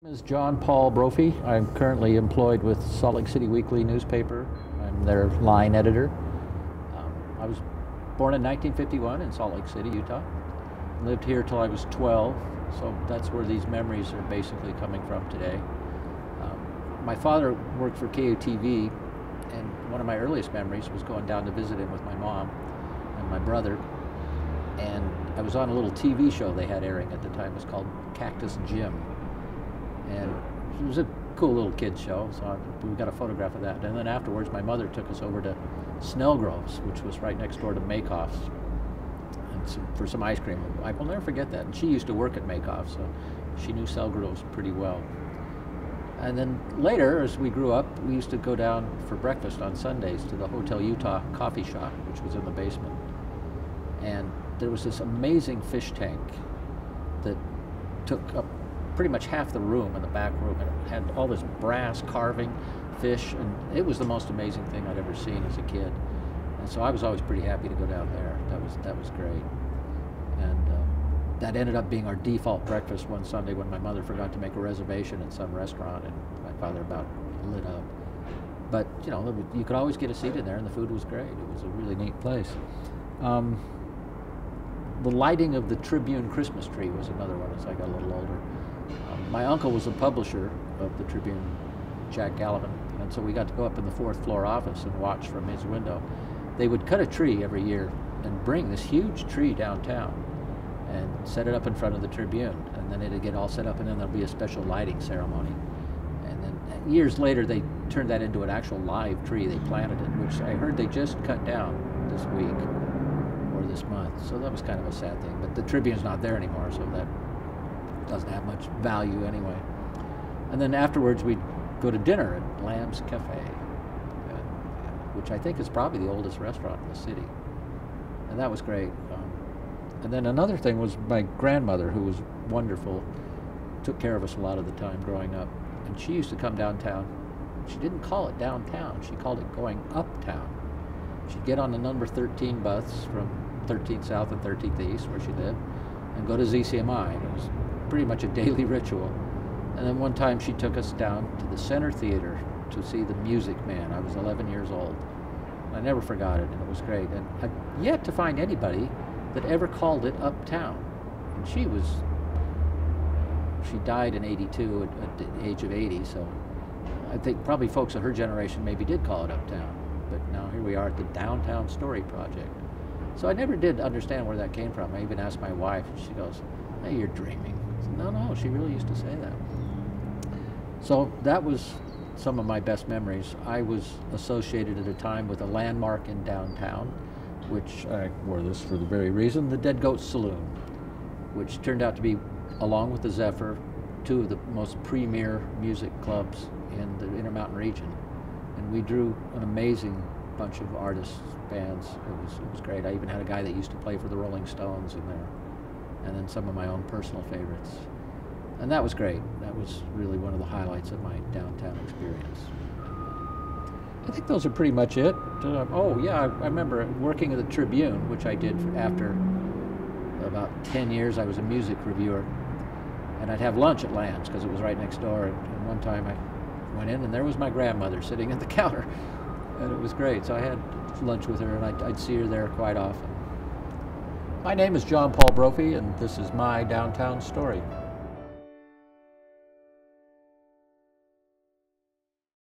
My name is John Paul Brophy. I'm currently employed with Salt Lake City Weekly newspaper. I'm their line editor. I was born in 1951 in Salt Lake City, Utah. Lived here till I was 12, so that's where these memories are basically coming from today. My father worked for KUTV, and one of my earliest memories was going down to visit him with my mom and my brother. And I was on a little TV show they had airing at the time. It was called Cactus Jim. And it was a cool little kids show, so we got a photograph of that. And then afterwards, my mother took us over to Snellgrove's, which was right next door to Makoff's, and for some ice cream. I will never forget that. And she used to work at Makoff's, so she knew Snellgrove's pretty well. And then later, as we grew up, we used to go down for breakfast on Sundays to the Hotel Utah coffee shop, which was in the basement. And there was this amazing fish tank that took up pretty much half the room in the back room, and it had all this brass carving fish, and it was the most amazing thing I'd ever seen as a kid. And so I was always pretty happy to go down there. That was great. And that ended up being our default breakfast one Sunday when my mother forgot to make a reservation at some restaurant, and my father about lit up. But you know, you could always get a seat in there, and the food was great. It was a really neat place. The lighting of the Tribune Christmas tree was another one as I got a little older. My uncle was the publisher of the Tribune, Jack Gallivan, and so we got to go up in the fourth floor office and watch from his window. They would cut a tree every year and bring this huge tree downtown and set it up in front of the Tribune, and then it'd get all set up, and then there'll be a special lighting ceremony. And then years later, they turned that into an actual live tree. They planted it, which I heard they just cut down this week or this month, so that was kind of a sad thing. But the Tribune's not there anymore, so that doesn't have much value anyway. And then afterwards we'd go to dinner at Lamb's Cafe, which I think is probably the oldest restaurant in the city. And that was great. And then another thing was my grandmother, who was wonderful, took care of us a lot of the time growing up. And she used to come downtown. She didn't call it downtown, she called it going uptown. She'd get on the number 13 bus from 13th South and 13th East, where she lived, and go to ZCMI. And it was pretty much a daily ritual. And then one time she took us down to the Center Theater to see The Music Man. I was 11 years old. I never forgot it, and it was great. And I've yet to find anybody that ever called it uptown. And she died in '82 at the age of 80, so I think probably folks of her generation maybe did call it uptown. But now here we are at the Downtown Story Project. So I never did understand where that came from. I even asked my wife, and she goes, "Hey, you're dreaming." I said, No, she really used to say that. So that was some of my best memories. I was associated at a time with a landmark in downtown, which I wore this for the very reason, the Dead Goat Saloon, which turned out to be, along with the Zephyr, two of the most premier music clubs in the Intermountain region. And we drew an amazing bunch of artists, bands. It was great. I even had a guy that used to play for the Rolling Stones in there, and then some of my own personal favorites. And that was great. That was really one of the highlights of my downtown experience. I think those are pretty much it. Oh yeah, I remember working at the Tribune, which I did after about 10 years. I was a music reviewer, and I'd have lunch at Lamb's because it was right next door. And one time I went in, and there was my grandmother sitting at the counter, and it was great. So I had lunch with her, and I'd see her there quite often. My name is John Paul Brophy, and this is my Downtown Story.